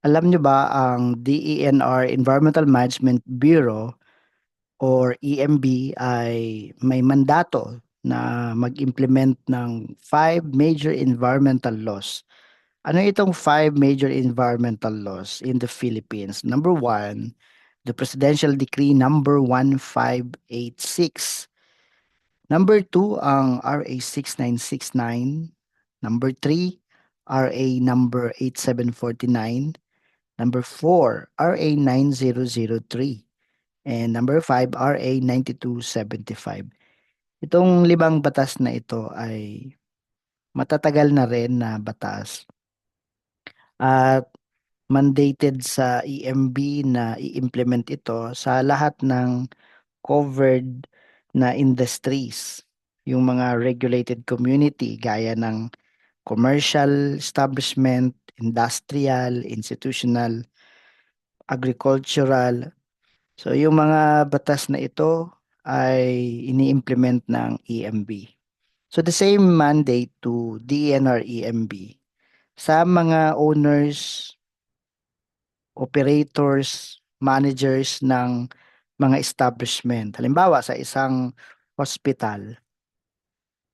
Alam niyo ba ang DENR Environmental Management Bureau or EMB ay may mandato na mag-implement ng five major environmental laws. Ano itong five major environmental laws in the Philippines? Number one, the Presidential Decree number 1586. Number two, ang RA 6969. Number three, RA number 8749. Number four, RA 9003. And number five, RA 9275. Itong limang batas na ito ay matatagal na rin na batas at mandated sa EMB na i-implement ito sa lahat ng covered na industries. Yung mga regulated community gaya ng commercial establishment, industrial, institutional, agricultural. So yung mga batas na ito ay ini-implement ng EMB. So the same mandate to DNR EMB sa mga owners, operators, managers ng mga establishment. Halimbawa sa isang hospital,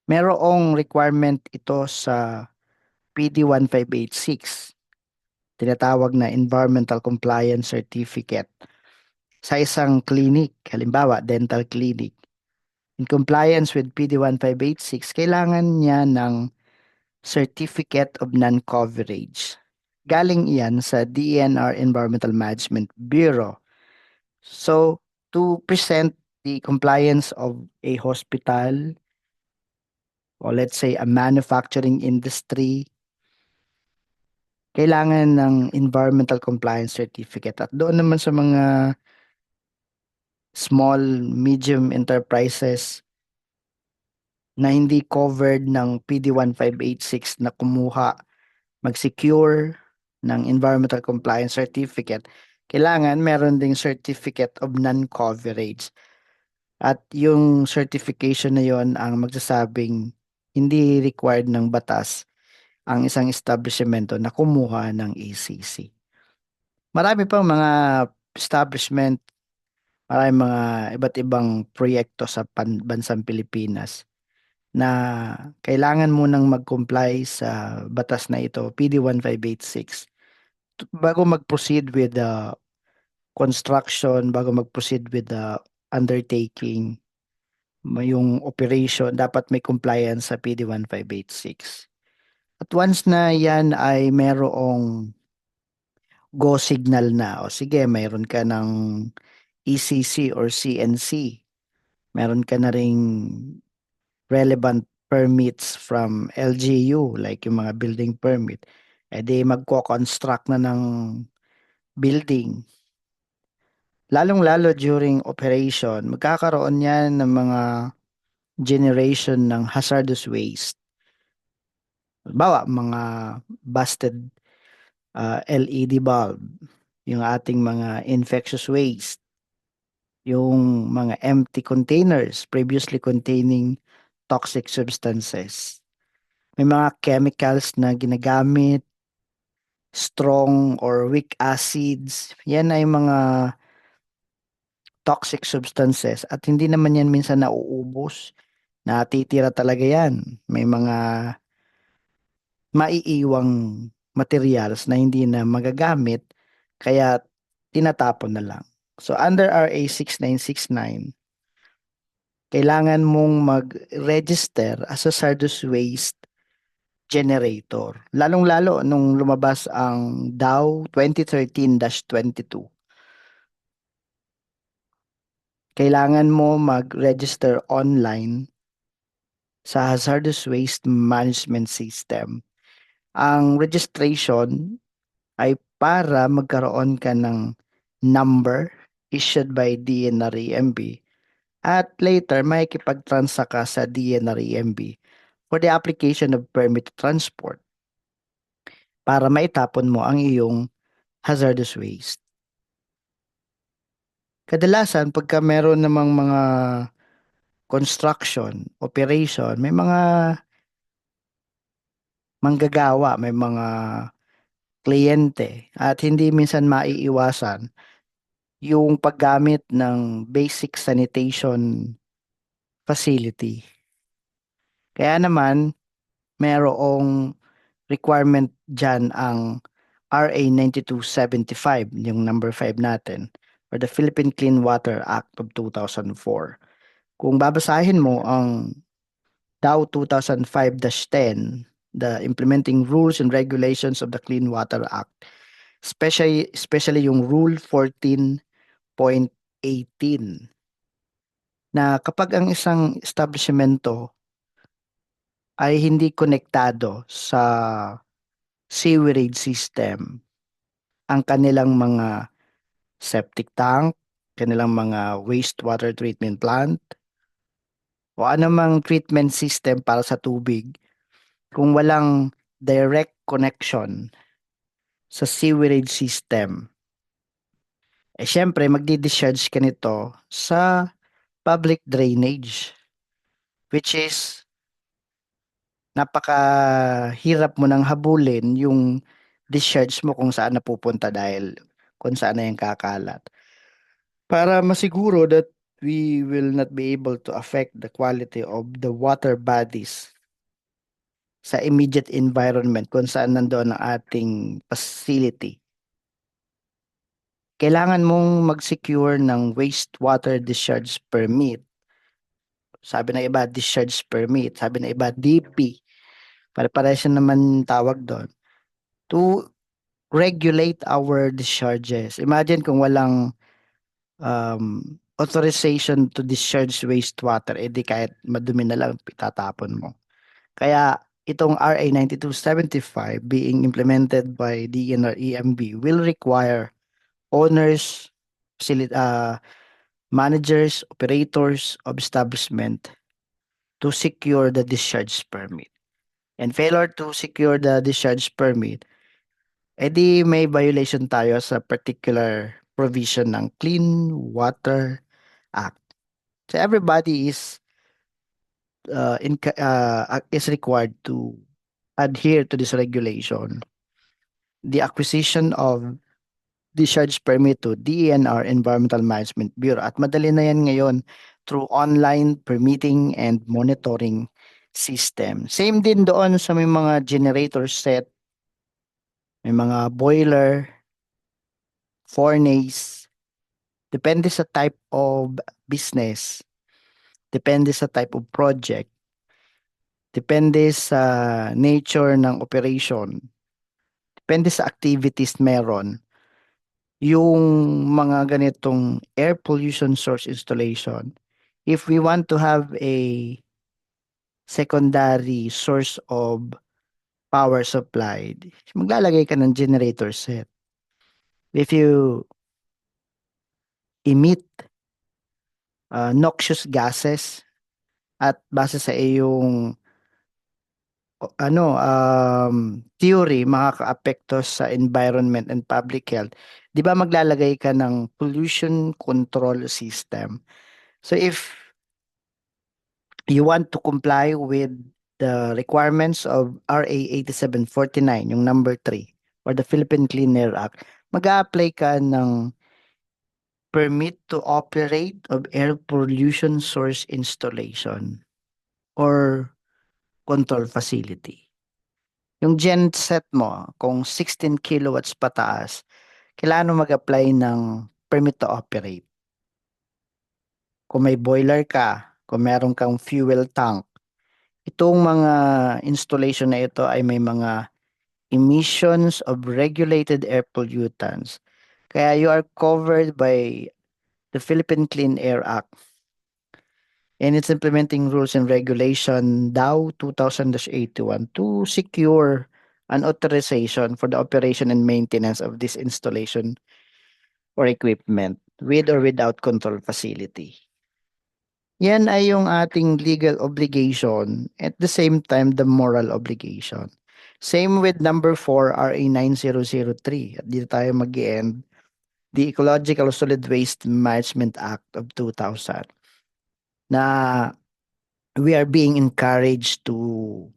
merong requirement ito sa PD 1586, tinatawag na Environmental Compliance Certificate. Sa isang clinic, halimbawa dental clinic, in compliance with PD 1586, kailangan niya ng Certificate of Non-Coverage. Galing iyan sa DENR Environmental Management Bureau. So, to present the compliance of a hospital or let's say a manufacturing industry, kailangan ng environmental compliance certificate. At doon naman sa mga small, medium enterprises na hindi covered ng PD 1586 na kumuha, mag-secure ng environmental compliance certificate, kailangan meron ding certificate of non-coverage. At yung certification na yon ang magsasabing hindi required ng batas ang isang establishmento na kumuha ng ACC. Marami pang mga establishment, marami mga iba't ibang proyekto sa bansang Pilipinas na kailangan munang mag-comply sa batas na ito, PD 1586, bago mag-proceed with the construction, bago mag-proceed with the undertaking, yung operation, dapat may compliance sa PD 1586. At once na yan ay merong go signal na, o sige, mayroon ka ng ECC or CNC, meron ka na ring relevant permits from LGU, like yung mga building permit, di magko-construct na ng building. Lalong-lalo during operation, magkakaroon yan ng mga generation ng hazardous waste. Bawa, mga busted LED bulb, yung ating mga infectious waste, yung mga empty containers previously containing toxic substances. May mga chemicals na ginagamit, strong or weak acids. Yan ay mga toxic substances at hindi naman yan minsan nauubos. Natitira talaga yan. May mga maiiwang materials na hindi na magagamit kaya tinatapon na lang. So under RA 6969, kailangan mong mag-register as a hazardous waste generator. Lalong-lalo nung lumabas ang DAO 2013-22. Kailangan mo mag-register online sa Hazardous Waste Management System. Ang registration ay para magkaroon ka ng number issued by DNREMB at later makikipag-transa ka sa DNREMB for the application of permit to transport para maitapon mo ang iyong hazardous waste. Kadalasan pagka meron namang mga construction, operation, may mga manggagawa, may mga kliyente at hindi minsan maiiwasan yung paggamit ng basic sanitation facility. Kaya naman, mayroong requirement dyan ang RA 9275, yung number 5 natin, or the Philippine Clean Water Act of 2004. Kung babasahin mo ang DAW 2005-10, the Implementing Rules and Regulations of the Clean Water Act, especially yung Rule 14.18, na kapag ang isang establishmento ay hindi konektado sa sewerage system, ang kanilang mga septic tank, kanilang mga wastewater treatment plant, o anumang treatment system para sa tubig, kung walang direct connection sa sewerage system, syempre magdi-discharge ka nito sa public drainage, which is napakahirap mo nang habulin yung discharge mo kung saan napupunta dahil kung saan na yung kakalat. Para masiguro that we will not be able to affect the quality of the water bodies sa immediate environment kung saan nandoon ang ating facility. Kailangan mong mag-secure ng wastewater discharge permit. Sabi ng iba, discharge permit. Sabi ng iba, DP. Pare-pareho siya naman tawag doon. To regulate our discharges. Imagine kung walang authorization to discharge wastewater, edi kahit madumi na lang itatapon mo. Kaya itong RA 9275 being implemented by DNR EMB will require owners, managers, operators of establishment to secure the discharge permit. And failure to secure the discharge permit, edi may violation tayo sa particular provision ng Clean Water Act. So everybody is required to adhere to this regulation. The acquisition of discharge permit to DENR Environmental Management Bureau, at madali na yan ngayon through online permitting and monitoring system. Same din doon sa may mga generator set, may mga boiler, furnace, depende sa type of business, depende sa type of project, depende sa nature ng operation, depende sa activities meron, yung mga ganitong air pollution source installation. If we want to have a secondary source of power supply, maglalagay ka ng generator set. If you emit noxious gases at base sa iyong theory makakaapekto sa environment and public health, di ba maglalagay ka ng pollution control system? So if you want to comply with the requirements of RA 8749, yung number 3, or the Philippine Clean Air Act, mag-a-apply ka ng permit to operate of air pollution source installation or control facility. Yung genset mo, kung 16 kilowatts pataas, kailangan mo mag-apply ng permit to operate. Kung may boiler ka, kung meron kang fuel tank, itong mga installation na ito ay may mga emissions of regulated air pollutants. Kaya you are covered by the Philippine Clean Air Act and its implementing rules and regulation DAW 2000-81 to secure an authorization for the operation and maintenance of this installation or equipment with or without control facility. Yan ay yung ating legal obligation, at the same time the moral obligation. Same with number 4, RA 9003. At dito tayo mag-end, the Ecological Solid Waste Management Act of 2000, na we are being encouraged to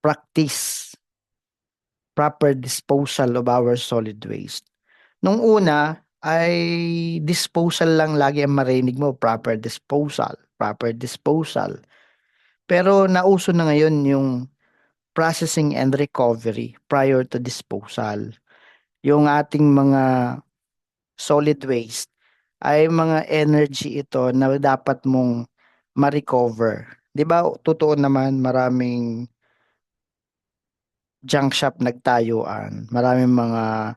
practice proper disposal of our solid waste. Nung una ay disposal lang lagi ang marinig mo, proper disposal, proper disposal. Pero nauso na ngayon yung processing and recovery prior to disposal. Yung ating mga solid waste ay mga energy ito na dapat mong ma-recover. 'Di ba? Totoo naman maraming junk shop nagtayuan, maraming mga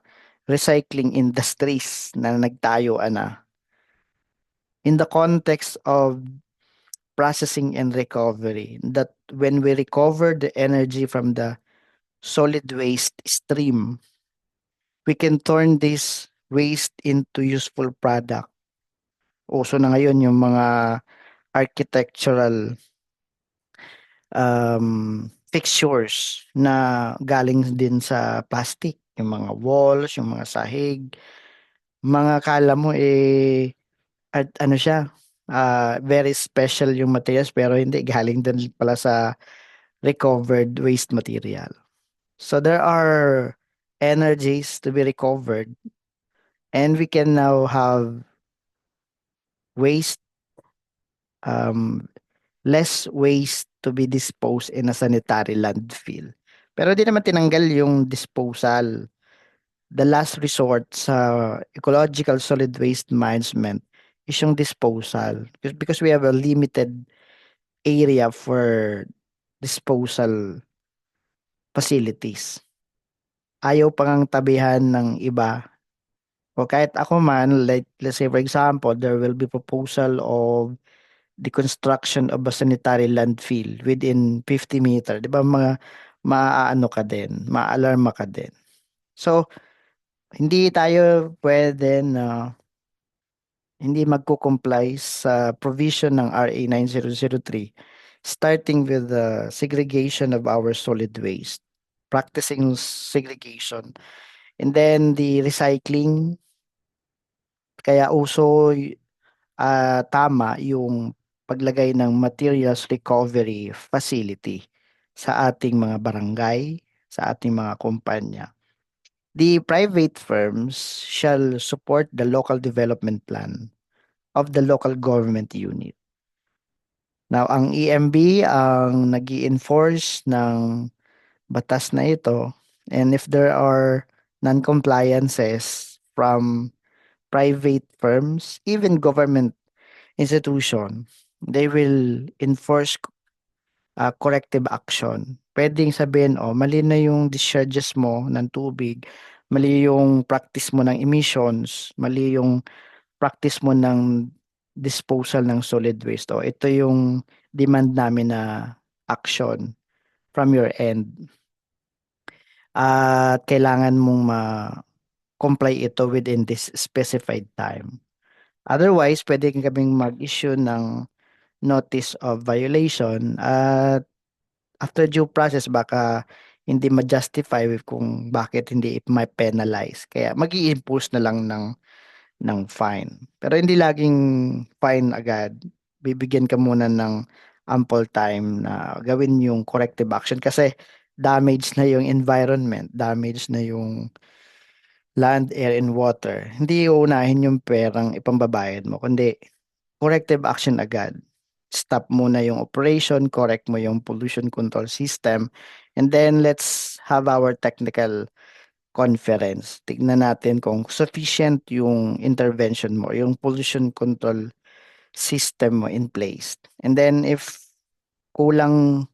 recycling industries na nagtayuan na. In the context of processing and recovery, that when we recover the energy from the solid waste stream, we can turn this waste into useful product. Uso na ngayon yung mga architectural fixtures na galing din sa plastic, yung mga walls, yung mga sahig, mga kala mo at ano siya, very special yung materials pero hindi, galing din pala sa recovered waste material. So there are energies to be recovered and we can now have waste, um, less waste to be disposed in a sanitary landfill. Pero di naman tinanggal yung disposal. The last resort sa ecological solid waste management is yung disposal. Because we have a limited area for disposal facilities. Ayaw pa ngang tabihan ng iba. O kahit ako man, like, let's say for example, there will be proposal of the construction of a sanitary landfill within 50 meter. Di ba mga maaano ka din, maaalarma ka din. So, hindi tayo pwede na hindi magko-comply sa provision ng RA 9003 starting with the segregation of our solid waste, practicing segregation, and then the recycling. Kaya uso tama yung paglagay ng materials recovery facility sa ating mga barangay, sa ating mga kumpanya. The private firms shall support the local development plan of the local government unit. Now, ang EMB ang nag-i-enforce ng batas na ito, and if there are non-compliances from private firms, even government institution, they will enforce corrective action. Pwedeng sabihin, oh, mali na yung discharges mo ng tubig, mali yung practice mo ng emissions, mali yung practice mo ng disposal ng solid waste. Oh, ito yung demand namin na action from your end. At kailangan mong ma-comply ito within this specified time. Otherwise, pwede kaming mag-issue ng notice of violation at after due process baka hindi ma-justify kung bakit hindi ma-penalize. Kaya mag-i-impose na lang ng fine. Pero hindi laging fine agad. Bibigyan ka muna ng ample time na gawin yung corrective action kasi damage na yung environment, damage na yung land, air, and water. Hindi uunahin yung perang ipambabayad mo, kundi corrective action agad. Stop muna yung operation, correct mo yung pollution control system, and then let's have our technical conference. Tignan natin kung sufficient yung intervention mo, yung pollution control system mo in place. And then if kung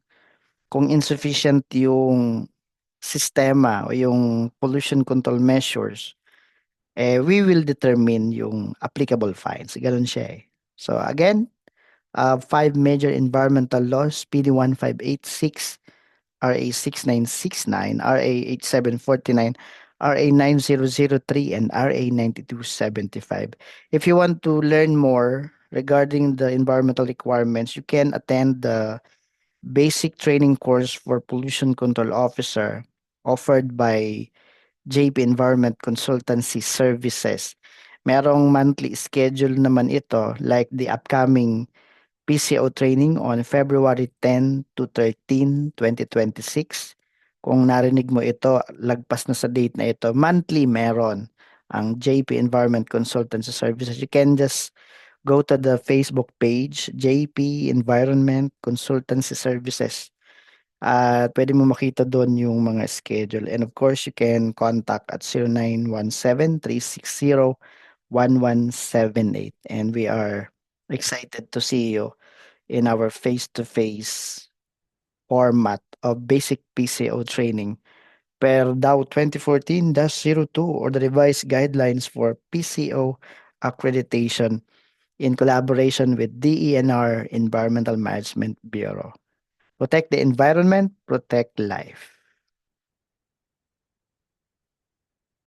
insufficient yung sistema o yung pollution control measures, we will determine yung applicable fines. Ganun siya eh. So again, five major environmental laws, PD 1586, RA 6969, RA 8749, RA 9003, and RA 9275. If you want to learn more regarding the environmental requirements, you can attend the basic training course for pollution control officer offered by JP Environment Consultancy Services. Merong monthly schedule naman ito like the upcoming PCO training on February 10 to 13, 2026, Kung narinig mo ito, lagpas na sa date na ito, monthly meron ang JP Environment Consultancy Services. You can just go to the Facebook page, JP Environment Consultancy Services. At pwede mo makita doon yung mga schedule. And of course, you can contact at 0917-360-1178. And we are excited to see you in our face-to-face format of basic PCO training per DAO 2014-02 or the revised guidelines for PCO accreditation in collaboration with DENR Environmental Management Bureau. Protect the environment, protect life.